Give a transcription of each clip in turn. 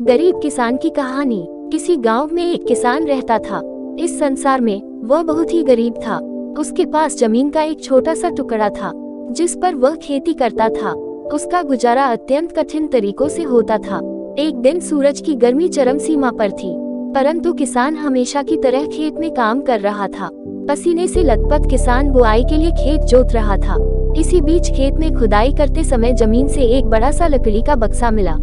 गरीब किसान की कहानी। किसी गांव में एक किसान रहता था। इस संसार में वह बहुत ही गरीब था। उसके पास जमीन का एक छोटा सा टुकड़ा था जिस पर वह खेती करता था। उसका गुजारा अत्यंत कठिन तरीकों से होता था। एक दिन सूरज की गर्मी चरम सीमा पर थी, परंतु किसान हमेशा की तरह खेत में काम कर रहा था। पसीने से लथपथ किसान बुआई के लिए खेत जोत रहा था। इसी बीच खेत में खुदाई करते समय जमीन से एक बड़ा सा लकड़ी का बक्सा मिला।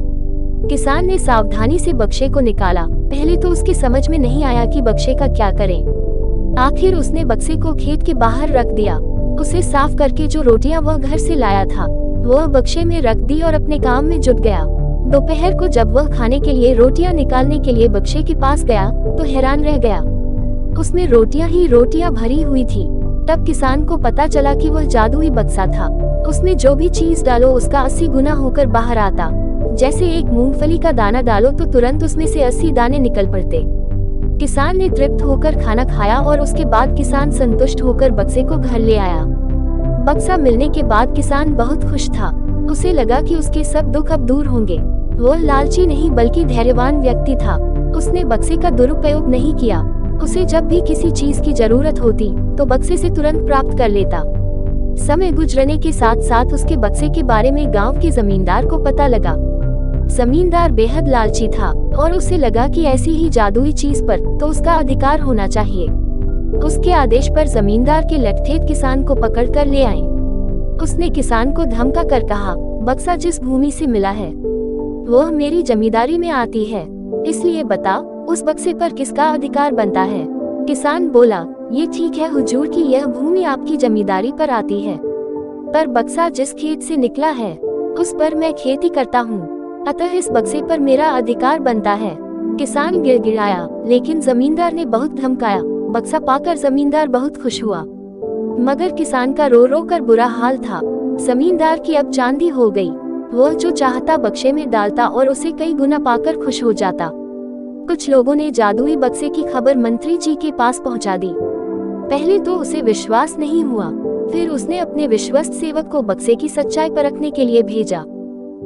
किसान ने सावधानी से बक्से को निकाला। पहले तो उसकी समझ में नहीं आया कि बक्से का क्या करें। आखिर उसने बक्से को खेत के बाहर रख दिया। उसे साफ करके जो रोटियां वह घर से लाया था वह बक्से में रख दी और अपने काम में जुट गया। दोपहर को जब वह खाने के लिए रोटियां निकालने के लिए बक्से के पास गया तो हैरान रह गया। उसमें रोटियां ही रोटियां भरी हुई थी। तब किसान को पता चला कि वह जादुई बक्सा था। उसमें जो भी चीज डालो उसका 80 गुना होकर बाहर आता। जैसे एक मूंगफली का दाना डालो तो तुरंत उसमें से 80 दाने निकल पड़ते। किसान ने तृप्त होकर खाना खाया और उसके बाद किसान संतुष्ट होकर बक्से को घर ले आया। बक्सा मिलने के बाद किसान बहुत खुश था। उसे लगा कि उसके सब दुख अब दूर होंगे। वह लालची नहीं बल्कि धैर्यवान व्यक्ति था। उसने बक्से का दुरुपयोग नहीं किया। उसे जब भी किसी चीज की जरूरत होती तो बक्से से तुरंत प्राप्त कर लेता। समय गुजरने के साथ साथ उसके बक्से के बारे में गांव के जमींदार को पता लगा। जमींदार बेहद लालची था और उसे लगा कि ऐसी ही जादुई चीज पर तो उसका अधिकार होना चाहिए। उसके आदेश पर जमींदार के लठठेठ किसान को पकड़कर ले आए। उसने किसान को धमका कर कहा, बक्सा जिस भूमि से मिला है वह मेरी जमींदारी में आती है, इसलिए बता उस बक्से पर किसका अधिकार बनता है। किसान बोला, ये ठीक है हुजूर कि यह भूमि आपकी जमींदारी पर आती है, पर बक्सा जिस खेत से निकला है उस पर मैं खेती करता हूँ, अतः इस बक्से पर मेरा अधिकार बनता है। किसान गिड़गिड़ाया, लेकिन जमींदार ने बहुत धमकाया। बक्सा पाकर जमींदार बहुत खुश हुआ, मगर किसान का रो रो कर बुरा हाल था। जमींदार की अब चांदी हो गई। वह जो चाहता बक्से में डालता और उसे कई गुना पाकर खुश हो जाता। कुछ लोगों ने जादुई बक्से की खबर मंत्री जी के पास पहुंचा दी। पहले तो उसे विश्वास नहीं हुआ, फिर उसने अपने विश्वस्त सेवक को बक्से की सच्चाई परखने के लिए भेजा।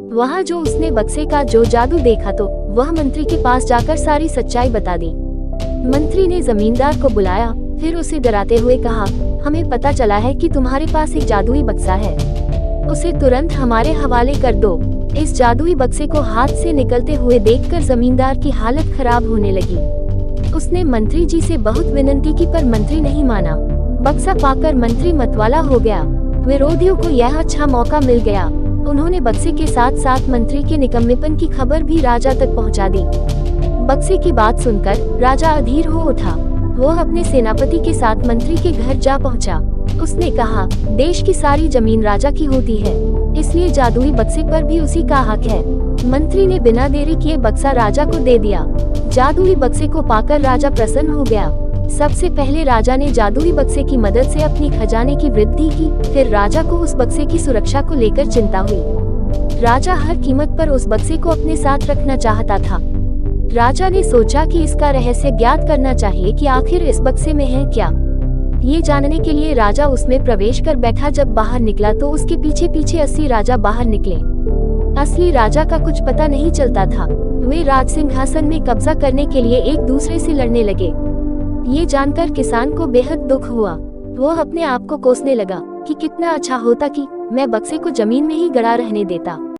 वहाँ जो उसने बक्से का जो जादू देखा तो वह मंत्री के पास जाकर सारी सच्चाई बता दी। मंत्री ने जमींदार को बुलाया, फिर उसे डराते हुए कहा, हमें पता चला है कि तुम्हारे पास एक जादुई बक्सा है, उसे तुरंत हमारे हवाले कर दो। इस जादुई बक्से को हाथ से निकलते हुए देखकर जमींदार की हालत खराब होने लगी। उसने मंत्री जी से बहुत विनती की पर मंत्री नहीं माना। बक्सा पाकर मंत्री मतवाला हो गया। विरोधियों को यह अच्छा मौका मिल गया। उन्होंने बक्से के साथ साथ मंत्री के निकम्मेपन की खबर भी राजा तक पहुंचा दी। बक्से की बात सुनकर राजा अधीर हो उठा। वह अपने सेनापति के साथ मंत्री के घर जा पहुंचा। उसने कहा, देश की सारी जमीन राजा की होती है, इसलिए जादुई बक्से पर भी उसी का हक है। मंत्री ने बिना देरी किए बक्सा राजा को दे दिया। जादुई बक्से को पाकर राजा प्रसन्न हो गया। सबसे पहले राजा ने जादुई बक्से की मदद से अपनी खजाने की वृद्धि की। फिर राजा को उस बक्से की सुरक्षा को लेकर चिंता हुई। राजा हर कीमत पर उस बक्से को अपने साथ रखना चाहता था। राजा ने सोचा कि इसका रहस्य ज्ञात करना चाहिए कि आखिर इस बक्से में है क्या। ये जानने के लिए राजा उसमें प्रवेश कर बैठा। जब बाहर निकला तो उसके पीछे पीछे 80 राजा बाहर निकले। असली राजा का कुछ पता नहीं चलता था। वे राज सिंहासन में कब्जा करने के लिए एक दूसरे से लड़ने लगे। ये जानकर किसान को बेहद दुख हुआ। वह अपने आप को कोसने लगा कि कितना अच्छा होता कि मैं बक्से को जमीन में ही गड़ा रहने देता।